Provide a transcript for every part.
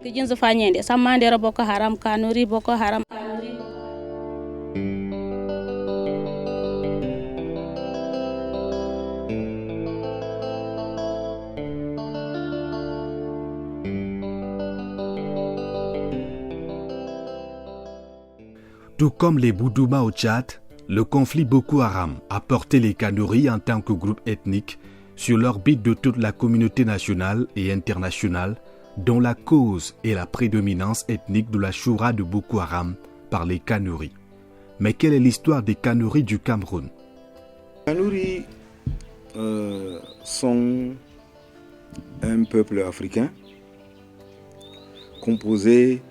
Kijinzu fanyende samandera Boko Haram Kanuri Boko Haram. Tout comme les Boudouma au Tchad, le conflit Boko Haram a porté les Kanuri en tant que groupe ethnique sur l'orbite de toute la communauté nationale et internationale, dont la cause est la prédominance ethnique de la Choura de Boko Haram par les Kanuri. Mais quelle est l'histoire des Kanuri du Cameroun? Les Kanuri sont un peuple africain composé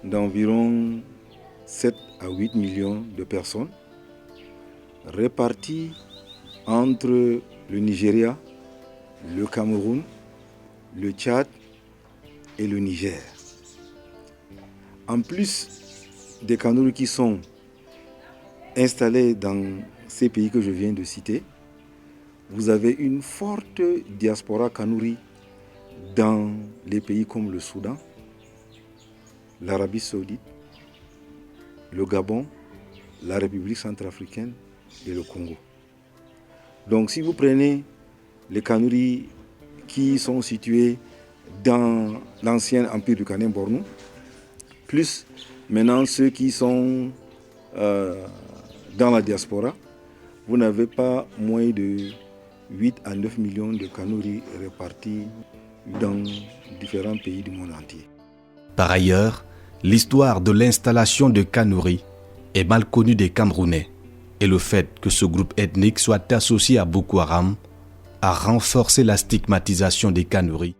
d'environ 7 à 8 millions de personnes réparties entre le Nigeria, le Cameroun, le Tchad et le Niger. En plus des Kanuri qui sont installés dans ces pays que je viens de citer, vous avez une forte diaspora Kanuri dans les pays comme le Soudan, l'Arabie Saoudite, le Gabon, la République centrafricaine et le Congo. Donc si vous prenez les Kanuri qui sont situés dans l'ancien empire du Kanem-Bornou, plus maintenant ceux qui sont dans la diaspora, vous n'avez pas moins de 8 à 9 millions de Kanuri répartis dans différents pays du monde entier. Par ailleurs, l'histoire de l'installation de Kanuri est mal connue des Camerounais et le fait que ce groupe ethnique soit associé à Boko Haram a renforcé la stigmatisation des Kanuri.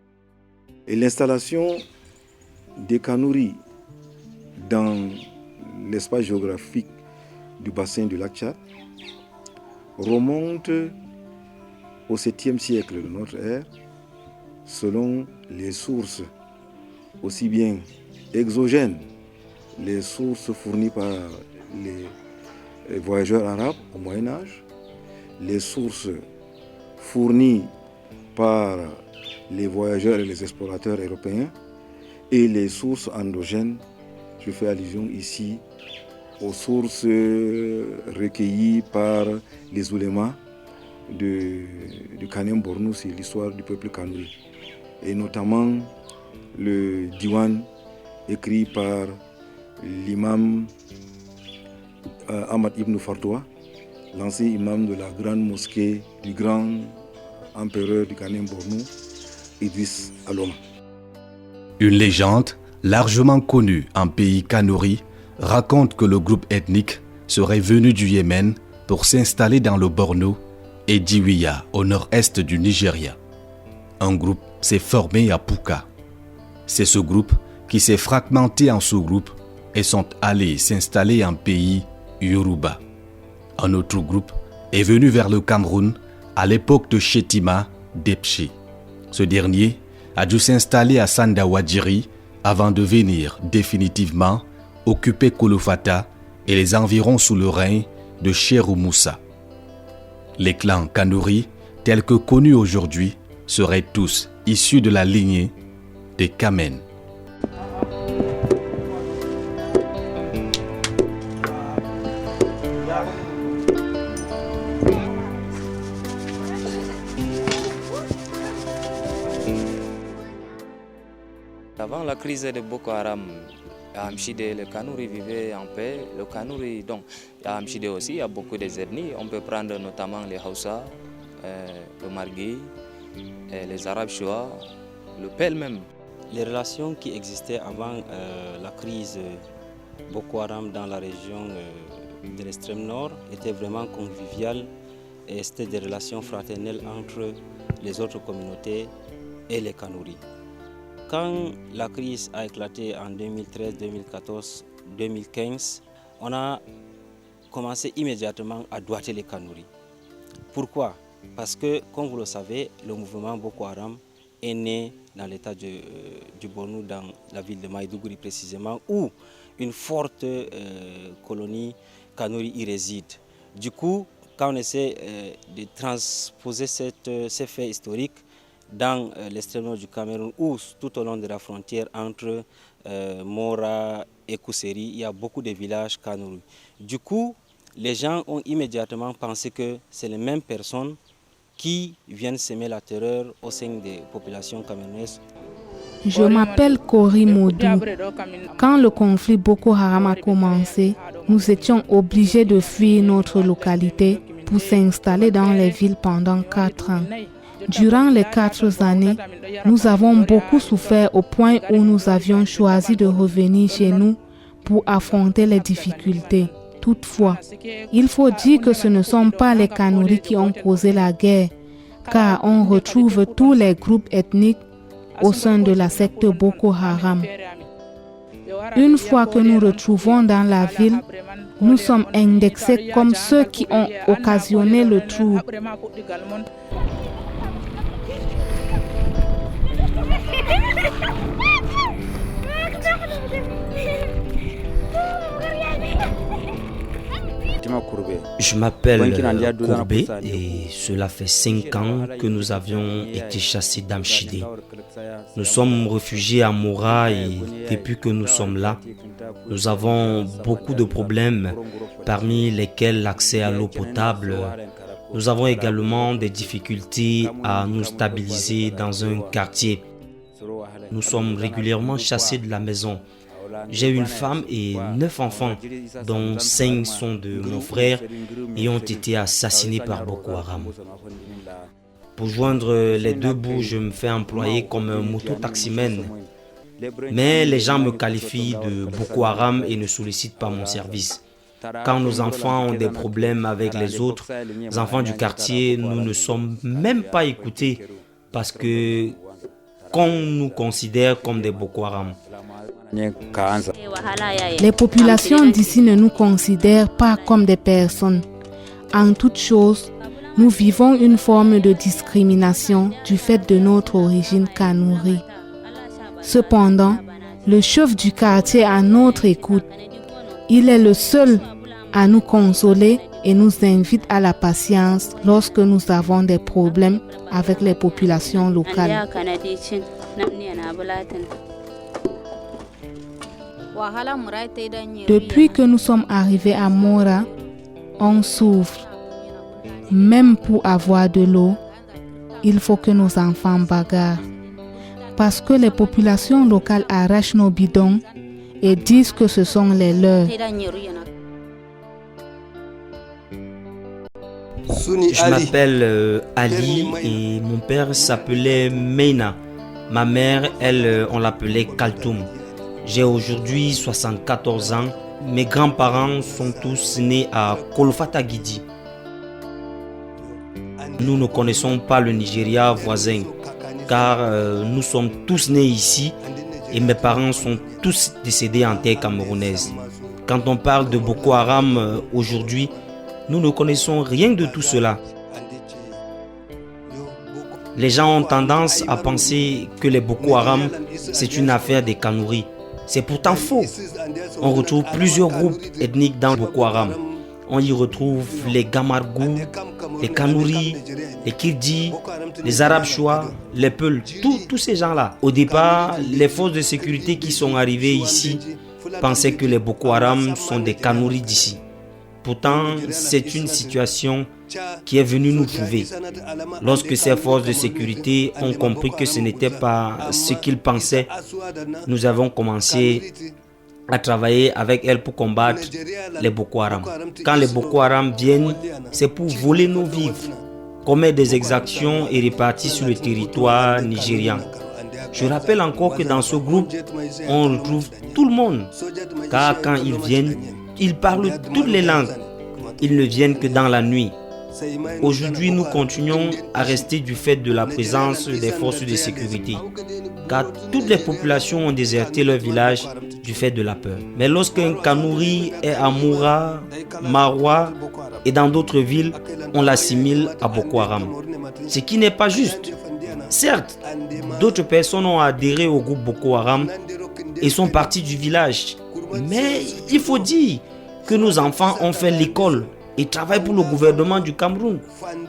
Et l'installation des Kanuri dans l'espace géographique du bassin du lac Tchad remonte au 7e siècle de notre ère, selon les sources aussi bien exogènes, les sources fournies par les voyageurs arabes au Moyen-Âge, les sources fournies par les voyageurs et les explorateurs européens et les sources endogènes. Je fais allusion ici aux sources recueillies par les oulémas du Kanem-Bornou sur l'histoire du peuple Kanuri, et notamment le diwan écrit par l'imam Ahmad ibn Fartoua, l'ancien imam de la grande mosquée du grand empereur du Kanem-Bornou, Idriss Aloma. Une légende largement connue en pays Kanuri raconte que le groupe ethnique serait venu du Yémen pour s'installer dans le Borno et Diwiya au nord-est du Nigeria. Un groupe s'est formé à Pouka. C'est ce groupe qui s'est fragmenté en sous-groupes et sont allés s'installer en pays Yoruba. Un autre groupe est venu vers le Cameroun à l'époque de Shetima Depché. Ce dernier a dû s'installer à Sandawadjiri avant de venir définitivement occuper Kolofata et les environs sous le règne de Cherou Moussa. Les clans Kanuri, tels que connus aujourd'hui, seraient tous issus de la lignée des Kamen. Avant la crise de Boko Haram, à Amchide, le Kanuri vivait en paix. Le Kanuri, donc, à Amchide aussi, il y a beaucoup d'ethnies. On peut prendre notamment les Hausa, le Margui, les Arabes Shoa, le Pell même. Les relations qui existaient avant la crise Boko Haram dans la région de l'extrême nord étaient vraiment conviviales et c'était des relations fraternelles entre les autres communautés et les Kanuri. Quand la crise a éclaté en 2013, 2014, 2015, on a commencé immédiatement à douater les Kanuri. Pourquoi? Parce que, comme vous le savez, le mouvement Boko Haram est né dans l'état du Borno, dans la ville de Maïdougouri précisément, où une forte colonie Kanuri y réside. Du coup, quand on essaie de transposer ces faits historiques, dans l'extrême nord du Cameroun ou tout au long de la frontière entre Mora et Kousséri, il y a beaucoup de villages Kanuri. Du coup, les gens ont immédiatement pensé que c'est les mêmes personnes qui viennent semer la terreur au sein des populations camerounaises. Je m'appelle Kori Modou. Quand le conflit Boko Haram a commencé, nous étions obligés de fuir notre localité pour s'installer dans les villes pendant 4 ans. Durant les 4 années, nous avons beaucoup souffert au point où nous avions choisi de revenir chez nous pour affronter les difficultés. Toutefois, il faut dire que ce ne sont pas les Kanuri qui ont causé la guerre, car on retrouve tous les groupes ethniques au sein de la secte Boko Haram. Une fois que nous retrouvons dans la ville, nous sommes indexés comme ceux qui ont occasionné le trouble. Je m'appelle Kourbé et cela fait 5 ans que nous avions été chassés d'Amchidé. Nous sommes réfugiés à Mora et depuis que nous sommes là, nous avons beaucoup de problèmes, parmi lesquels l'accès à l'eau potable. Nous avons également des difficultés à nous stabiliser dans un quartier. Nous sommes régulièrement chassés de la maison. J'ai une femme et 9 enfants, dont 5 sont de mon frère et ont été assassinés par Boko Haram. Pour joindre les 2 bouts, je me fais employer comme un moto-taximène. Mais les gens me qualifient de Boko Haram et ne sollicitent pas mon service. Quand nos enfants ont des problèmes avec les autres enfants du quartier, nous ne sommes même pas écoutés parce que qu'on nous considère comme des Boko Haram. Les populations d'ici ne nous considèrent pas comme des personnes. En toute chose, nous vivons une forme de discrimination du fait de notre origine Kanuri. Cependant, le chef du quartier est à notre écoute. Il est le seul à nous consoler et nous invite à la patience lorsque nous avons des problèmes avec les populations locales. Depuis que nous sommes arrivés à Mora, on souffre. Même pour avoir de l'eau, il faut que nos enfants bagarrent. Parce que les populations locales arrachent nos bidons et disent que ce sont les leurs. Je m'appelle Ali et mon père s'appelait Meina. Ma mère, elle, on l'appelait Kaltoum. J'ai aujourd'hui 74 ans. Mes grands-parents sont tous nés à Kolfatagidi. Nous ne connaissons pas le Nigeria voisin car nous sommes tous nés ici et mes parents sont tous décédés en terre camerounaise. Quand on parle de Boko Haram aujourd'hui, nous ne connaissons rien de tout cela. Les gens ont tendance à penser que les Boko Haram, c'est une affaire des Kanuri. C'est pourtant faux. On retrouve plusieurs groupes ethniques dans Boko Haram. On y retrouve les Gamargou, les Kanuri, les Kirdi, les Arabes Choua, les Peuls, tous ces gens-là. Au départ, les forces de sécurité qui sont arrivées ici pensaient que les Boko Haram sont des Kanuri d'ici. Pourtant, c'est une situation qui est venue nous trouver. Lorsque ces forces de sécurité ont compris que ce n'était pas ce qu'ils pensaient, nous avons commencé à travailler avec elles pour combattre les Boko Haram. Quand les Boko Haram viennent, c'est pour voler nos vivres, commettre des exactions et répartir sur le territoire nigérian. Je rappelle encore que dans ce groupe, on retrouve tout le monde, car quand ils viennent, ils parlent toutes les langues. Ils ne viennent que dans la nuit. Aujourd'hui, nous continuons à rester du fait de la présence des forces de sécurité, car toutes les populations ont déserté leur village du fait de la peur. Mais lorsqu'un Kanuri est à Moura, Maroua et dans d'autres villes, on l'assimile à Boko Haram. Ce qui n'est pas juste. Certes, d'autres personnes ont adhéré au groupe Boko Haram et sont partis du village. Mais il faut dire que nos enfants ont fait l'école et travaillent pour le gouvernement du Cameroun.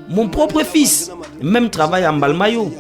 Mon propre fils même travaille en Balmayo.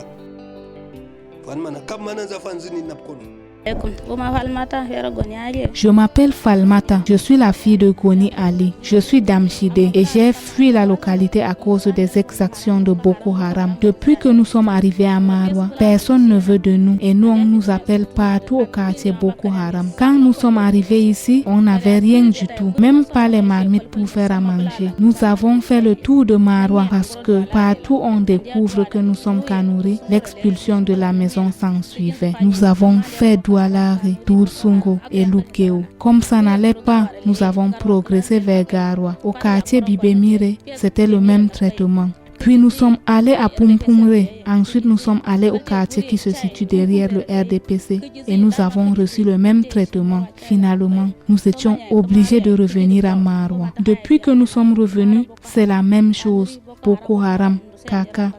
Je m'appelle Falmata, je suis la fille de Goni Ali. Je suis d'Amchide et j'ai fui la localité à cause des exactions de Boko Haram. Depuis que nous sommes arrivés à Marwa, personne ne veut de nous et nous on nous appelle partout au quartier Boko Haram. Quand nous sommes arrivés ici, on n'avait rien du tout, même pas les marmites pour faire à manger. Nous avons fait le tour de Marwa parce que partout on découvre que nous sommes Kanuri. L'expulsion de la maison s'ensuivait. Nous avons fait Doualare, Doursungo et Lukeo. Comme ça n'allait pas, nous avons progressé vers Garwa. Au quartier Bibemire, c'était le même traitement. Puis nous sommes allés à Pumpumre. Ensuite, nous sommes allés au quartier qui se situe derrière le RDPC et nous avons reçu le même traitement. Finalement, nous étions obligés de revenir à Marwa. Depuis que nous sommes revenus, c'est la même chose. Boko Haram, Kaka.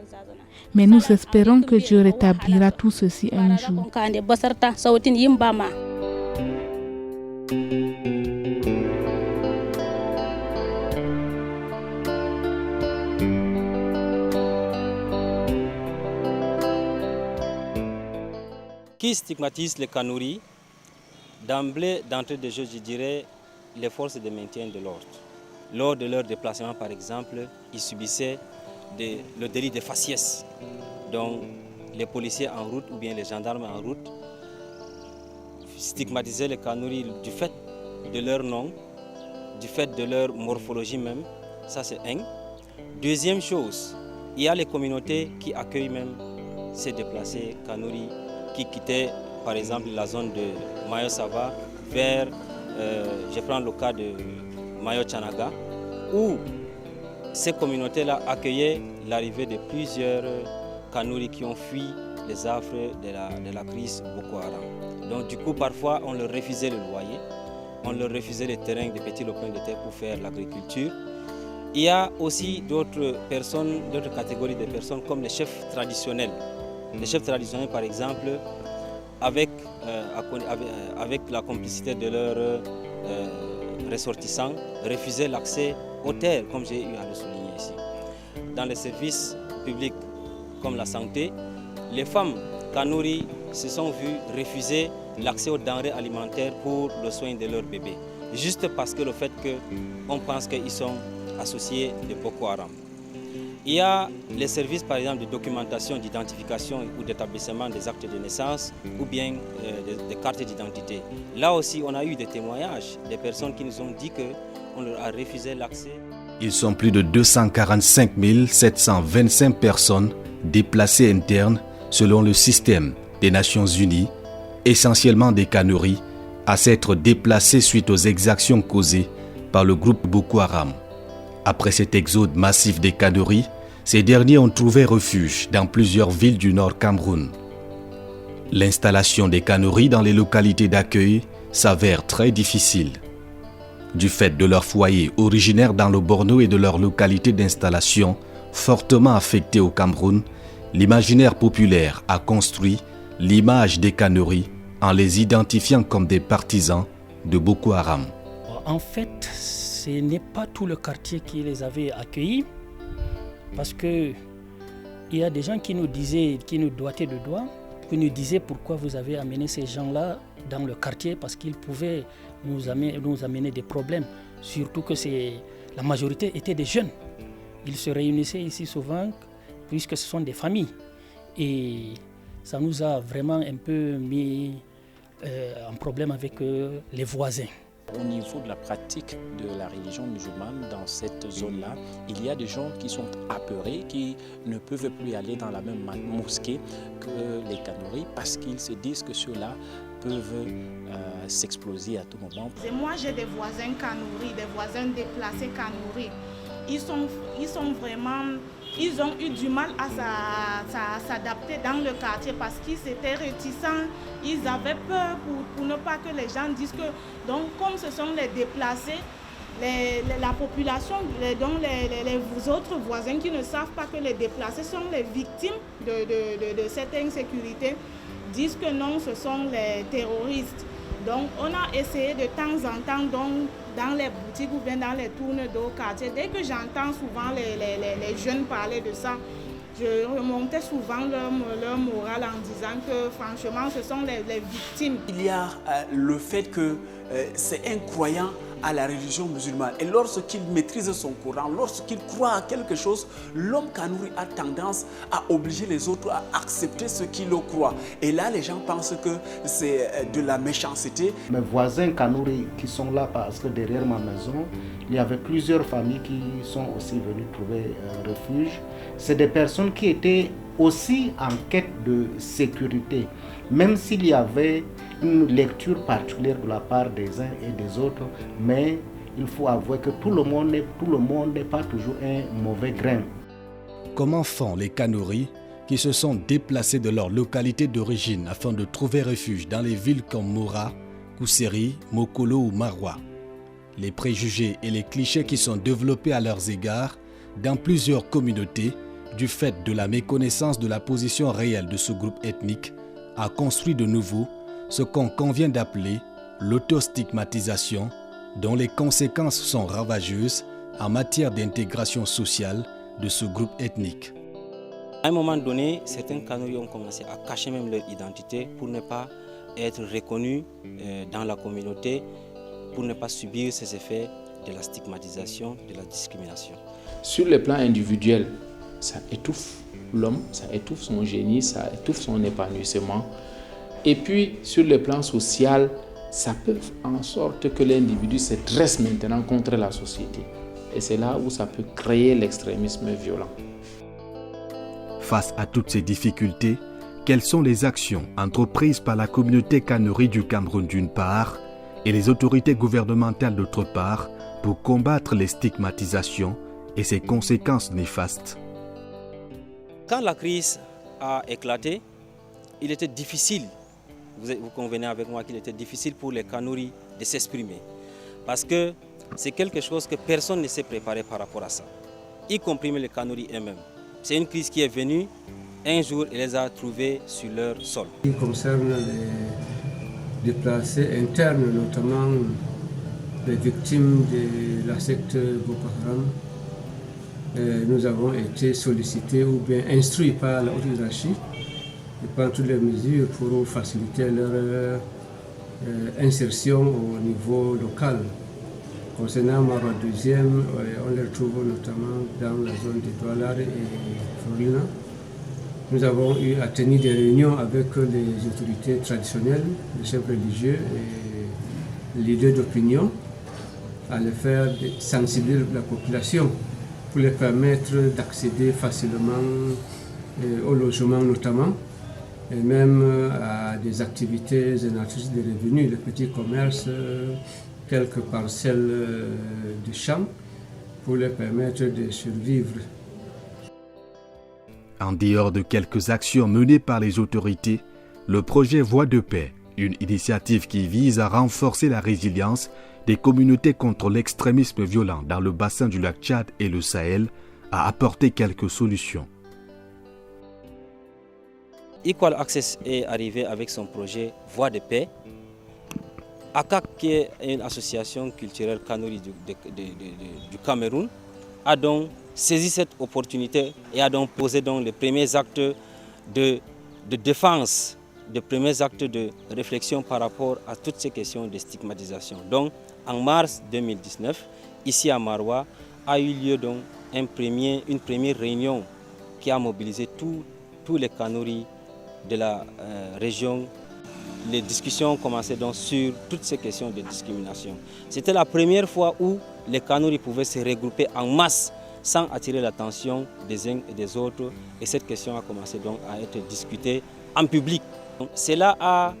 Mais nous espérons que Dieu rétablira tout ceci un jour. Qui stigmatise les Kanuri? D'emblée, d'entrée de jeu, je dirais les forces de maintien de l'ordre. Lors de leur déplacement, par exemple, ils subissaient le délit de faciès. Donc, les policiers en route ou bien les gendarmes en route stigmatisaient les Kanuri du fait de leur nom, du fait de leur morphologie même. Ça, c'est un. Deuxième chose, il y a les communautés qui accueillent même ces déplacés Kanuri qui quittaient, par exemple, la zone de Mayo-Sava vers, je prends le cas de Mayo-Chanaga, où ces communautés-là accueillaient l'arrivée de plusieurs Kanuri qui ont fui les affres de la crise Boko Haram. Donc du coup, parfois, on leur refusait le loyer, on leur refusait les terrains, des petits lopins de terre pour faire l'agriculture. Il y a aussi d'autres personnes, d'autres catégories de personnes comme les chefs traditionnels. Les chefs traditionnels, par exemple, avec la complicité de leurs ressortissants, refusaient l'accès aux terres, comme j'ai eu à le souligner ici. Dans les services publics comme la santé, les femmes Kanuri se sont vues refuser l'accès aux denrées alimentaires pour le soin de leurs bébés, juste parce que le fait qu'on pense qu'ils sont associés de Boko Haram. Il y a les services, par exemple, de documentation, d'identification ou d'établissement des actes de naissance ou bien des cartes d'identité. Là aussi, on a eu des témoignages des personnes qui nous ont dit qu'on leur a refusé l'accès. Ils sont plus de 245 725 personnes déplacées internes selon le système des Nations Unies, essentiellement des Kanuri, à s'être déplacés suite aux exactions causées par le groupe Boko Haram. Après cet exode massif des Kanuri, ces derniers ont trouvé refuge dans plusieurs villes du nord Cameroun. L'installation des Kanuri dans les localités d'accueil s'avère très difficile. Du fait de leur foyer originaire dans le Borno et de leur localité d'installation fortement affectée au Cameroun, l'imaginaire populaire a construit l'image des Kanuri en les identifiant comme des partisans de Boko Haram. En fait, ce n'est pas tout le quartier qui les avait accueillis, parce qu'il y a des gens qui nous disaient, qui nous doigtaient de doigts, qui nous disaient pourquoi vous avez amené ces gens-là dans le quartier, parce qu'ils pouvaient nous amener des problèmes. Surtout que la majorité étaient des jeunes. Ils se réunissaient ici souvent, puisque ce sont des familles. Et ça nous a vraiment un peu mis en problème avec les voisins. Au niveau de la pratique de la religion musulmane dans cette zone-là, il y a des gens qui sont apeurés, qui ne peuvent plus aller dans la même mosquée que les Kanuri parce qu'ils se disent que ceux-là peuvent s'exploser à tout moment. Et moi, j'ai des voisins Kanuri, des voisins déplacés Kanuri. Ils ont eu du mal à s'adapter dans le quartier parce qu'ils étaient réticents, ils avaient peur pour ne pas que les gens disent que, donc comme ce sont les déplacés, la population, donc les autres voisins qui ne savent pas que les déplacés sont les victimes de cette insécurité, disent que non, ce sont les terroristes. Donc on a essayé de temps en temps, donc, dans les boutiques ou bien dans les tournes d'eau quartier, dès que j'entends souvent les jeunes parler de ça, je remontais souvent leur morale en disant que franchement, ce sont les victimes. Il y a le fait que c'est un croyant à la religion musulmane. Et lorsqu'il maîtrise son Coran, lorsqu'il croit à quelque chose, l'homme Kanouri a tendance à obliger les autres à accepter ce qu'il croit. Et là, les gens pensent que c'est de la méchanceté. Mes voisins Kanouri qui sont là parce que derrière ma maison, il y avait plusieurs familles qui sont aussi venues trouver refuge. C'est des personnes qui étaient aussi en quête de sécurité, même s'il y avait une lecture particulière de la part des uns et des autres, mais il faut avouer que tout le monde n'est pas toujours un mauvais grain. Comment font les Kanouris qui se sont déplacés de leur localité d'origine afin de trouver refuge dans les villes comme Moura, Kousseri, Mokolo ou Marwa? Les préjugés et les clichés qui sont développés à leurs égards dans plusieurs communautés du fait de la méconnaissance de la position réelle de ce groupe ethnique a construit de nouveau ce qu'on convient d'appeler l'autostigmatisation, dont les conséquences sont ravageuses en matière d'intégration sociale de ce groupe ethnique. À un moment donné, certains Kanouris ont commencé à cacher même leur identité pour ne pas être reconnus dans la communauté, pour ne pas subir ces effets de la stigmatisation, de la discrimination. Sur le plan individuel, ça étouffe l'homme, ça étouffe son génie, ça étouffe son épanouissement. Et puis, sur le plan social, ça peut faire en sorte que l'individu se dresse maintenant contre la société. Et c'est là où ça peut créer l'extrémisme violent. Face à toutes ces difficultés, quelles sont les actions entreprises par la communauté Kanouri du Cameroun d'une part et les autorités gouvernementales d'autre part pour combattre les stigmatisations et ses conséquences néfastes? Quand la crise a éclaté, il était difficile, vous convenez avec moi qu'il était difficile pour les Kanouris de s'exprimer. Parce que c'est quelque chose que personne ne s'est préparé par rapport à ça, y compris les Kanouris eux-mêmes. C'est une crise qui est venue, un jour, et les a trouvés sur leur sol. Ce qui concerne les déplacés internes, notamment les victimes de la secte Boko Haram, nous avons été sollicités ou bien instruits par la haute hiérarchie de prendre toutes les mesures pour faciliter leur insertion au niveau local. Concernant Marwa 2e, on les retrouve notamment dans la zone de Douala et Florina. Nous avons eu à tenir des réunions avec les autorités traditionnelles, les chefs religieux et les leaders d'opinion, à les faire sensibiliser la population pour les permettre d'accéder facilement au logement notamment, et même à des activités génératrices de revenus, de petits commerces, quelques parcelles de champs, pour les permettre de survivre. En dehors de quelques actions menées par les autorités, le projet Voix de paix, une initiative qui vise à renforcer la résilience des communautés contre l'extrémisme violent dans le bassin du lac Tchad et le Sahel, a apporté quelques solutions. Equal Access est arrivé avec son projet Voix de paix. ACAC, qui est une association culturelle Kanouri du Cameroun, a donc saisi cette opportunité et a donc posé donc les premiers actes de défense, les premiers actes de réflexion par rapport à toutes ces questions de stigmatisation. Donc, en mars 2019, ici à Marwa, a eu lieu donc une première réunion qui a mobilisé tous les Kanouris de la région. Les discussions ont commencé donc sur toutes ces questions de discrimination. C'était la première fois où les Kanouris pouvaient se regrouper en masse sans attirer l'attention des uns et des autres. Et cette question a commencé donc à être discutée en public. Cela a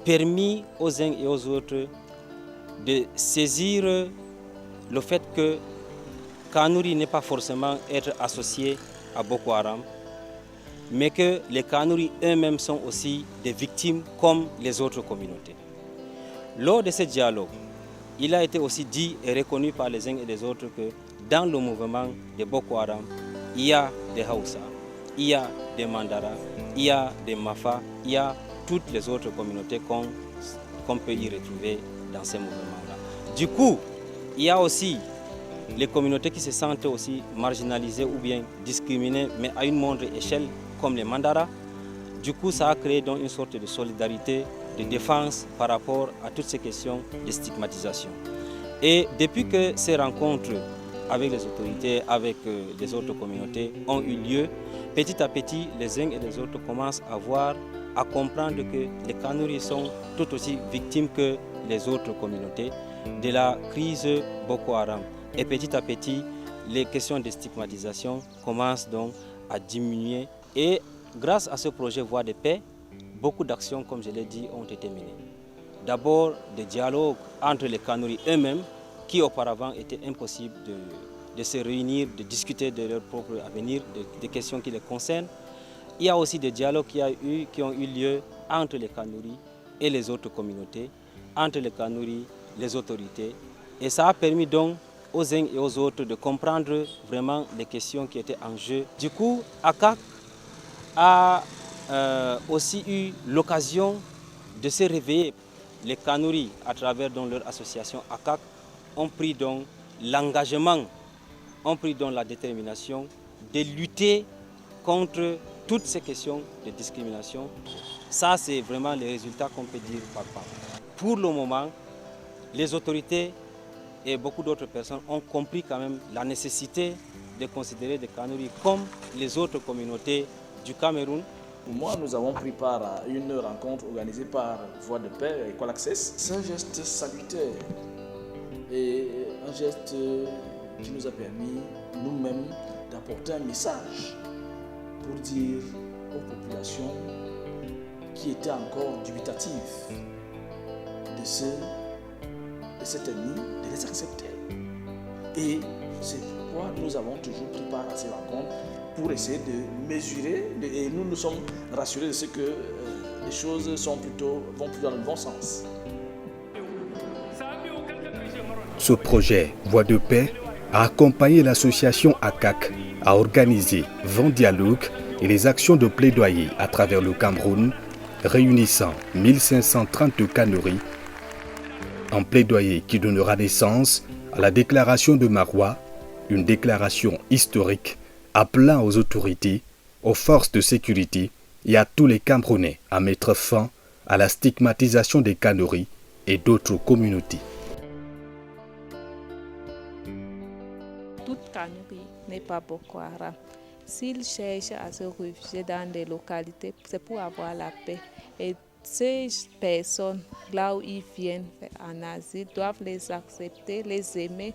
permis aux uns et aux autres de saisir le fait que Kanouri n'est pas forcément être associé à Boko Haram, mais que les Kanouris eux-mêmes sont aussi des victimes comme les autres communautés. Lors de ce dialogue, il a été aussi dit et reconnu par les uns et les autres que dans le mouvement de Boko Haram, il y a des Hausa, il y a des Mandara, il y a des Mafa, il y a toutes les autres communautés qu'on peut y retrouver dans ces mouvements-là. Du coup, il y a aussi les communautés qui se sentent aussi marginalisées ou bien discriminées, mais à une moindre échelle, comme les Mandara. Du coup, ça a créé donc une sorte de solidarité, de défense par rapport à toutes ces questions de stigmatisation. Et depuis que ces rencontres avec les autorités, avec les autres communautés ont eu lieu, petit à petit, les uns et les autres commencent à comprendre que les Kanouris sont tout aussi victimes que les autres communautés de la crise Boko Haram. Et petit à petit, les questions de stigmatisation commencent donc à diminuer. Et grâce à ce projet Voix de paix, beaucoup d'actions, comme je l'ai dit, ont été menées. D'abord, des dialogues entre les Kanouris eux-mêmes, qui auparavant était impossible de se réunir, de discuter de leur propre avenir, des questions qui les concernent. Il y a aussi des dialogues qui ont eu lieu entre les Kanouris et les autres communautés, entre les Kanouris, les autorités. Et ça a permis donc aux uns et aux autres de comprendre vraiment les questions qui étaient en jeu. Du coup, ACAC a aussi eu l'occasion de se réveiller. Les Kanouris, à travers donc leur association ACAC, ont pris donc l'engagement, ont pris donc la détermination de lutter contre toutes ces questions de discrimination. Ça, c'est vraiment les résultats qu'on peut dire par rapport. Pour le moment, les autorités et beaucoup d'autres personnes ont compris quand même la nécessité de considérer les Kanouris comme les autres communautés du Cameroun. Pour moi, nous avons pris part à une rencontre organisée par Voix de paix et Equal Access. C'est un geste salutaire et un geste qui nous a permis nous-mêmes d'apporter un message pour dire aux populations qui étaient encore dubitatives de cette ethnie, de les accepter. Et c'est pourquoi nous avons toujours pris part à ces rencontres pour essayer de mesurer, et nous nous sommes rassurés de ce que les choses vont plutôt dans le bon sens. Ce projet Voix de paix a accompagné l'association ACAC à organiser 20 dialogues et les actions de plaidoyer à travers le Cameroun, réunissant 1530 Kanouris, un plaidoyer qui donnera naissance à la déclaration de Maroua, une déclaration historique appelant aux autorités, aux forces de sécurité et à tous les Camerounais à mettre fin à la stigmatisation des Kanouris et d'autres communautés. Toute Kanouri n'est pas Boko Haram. S'ils cherchent à se réfugier dans des localités, c'est pour avoir la paix. Et ces personnes, là où ils viennent en asile, doivent les accepter, les aimer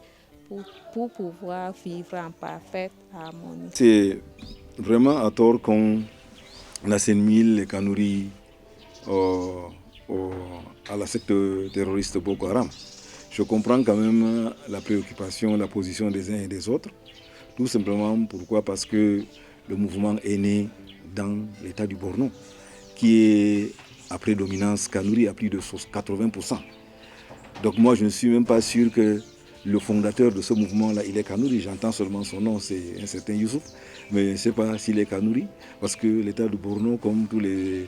pour pouvoir vivre en parfaite harmonie. C'est vraiment à tort qu'on assimile les Kanouris à la secte terroriste Boko Haram. Je comprends quand même la préoccupation, la position des uns et des autres. Tout simplement pourquoi? Parce que le mouvement est né dans l'état du Borno, qui est à prédominance Kanouri à plus de 80%. Donc moi je ne suis même pas sûr que le fondateur de ce mouvement-là, il est Kanouri. J'entends seulement son nom, c'est un certain Youssouf. Mais je ne sais pas s'il est Kanouri, parce que l'état du Borno, comme tous les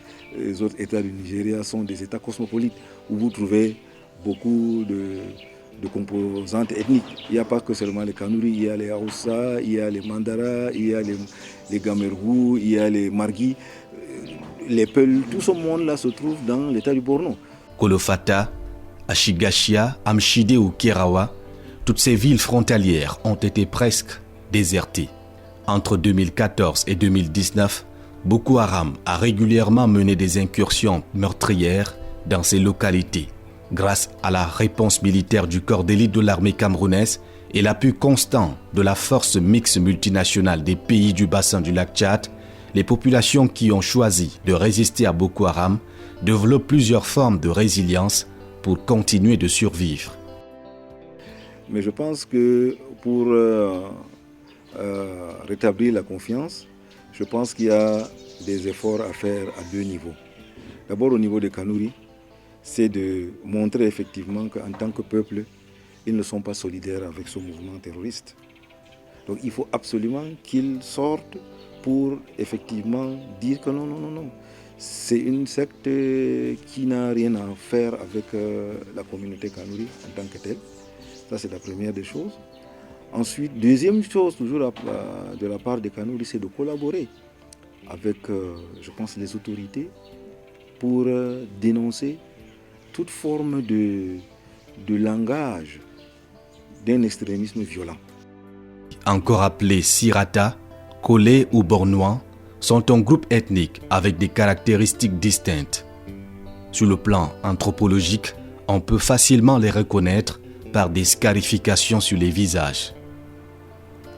autres états du Nigeria, sont des états cosmopolites, où vous trouvez beaucoup de composantes ethniques. Il n'y a pas que seulement les Kanouris, il y a les Hausa, il y a les Mandara, il y a les Gamergou, il y a les Margui, les Peuls. Tout ce monde-là se trouve dans l'état du Borno. Kolofata, Ashigashia, Amchide ou Kerawa, toutes ces villes frontalières ont été presque désertées. Entre 2014 et 2019, Boko Haram a régulièrement mené des incursions meurtrières dans ces localités. Grâce à la réponse militaire du corps d'élite de l'armée camerounaise et l'appui constant de la force mixte multinationale des pays du bassin du lac Tchad, les populations qui ont choisi de résister à Boko Haram développent plusieurs formes de résilience pour continuer de survivre. Mais je pense que pour rétablir la confiance, je pense qu'il y a des efforts à faire à deux niveaux. D'abord au niveau des Kanouris, c'est de montrer effectivement qu'en tant que peuple, ils ne sont pas solidaires avec ce mouvement terroriste. Donc il faut absolument qu'ils sortent pour effectivement dire que non. C'est une secte qui n'a rien à faire avec la communauté Kanouri en tant que telle. Ça, c'est la première des choses. Ensuite, deuxième chose, toujours de la part des Kanouris, c'est de collaborer avec, je pense, les autorités pour dénoncer toute forme de langage d'un extrémisme violent. Encore appelés Sirata, Kolé ou Bornois, sont un groupe ethnique avec des caractéristiques distinctes. Sur le plan anthropologique, on peut facilement les reconnaître par des scarifications sur les visages.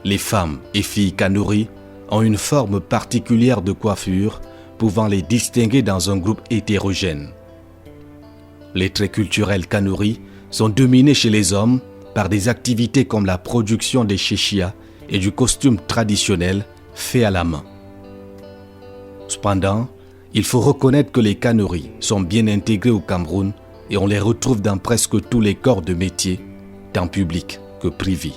Les femmes et filles Kanouris ont une forme particulière de coiffure pouvant les distinguer dans un groupe hétérogène. Les traits culturels Kanouris sont dominés chez les hommes par des activités comme la production des chéchias et du costume traditionnel fait à la main. Cependant, il faut reconnaître que les Kanouris sont bien intégrés au Cameroun et on les retrouve dans presque tous les corps de métier, tant publics que privés.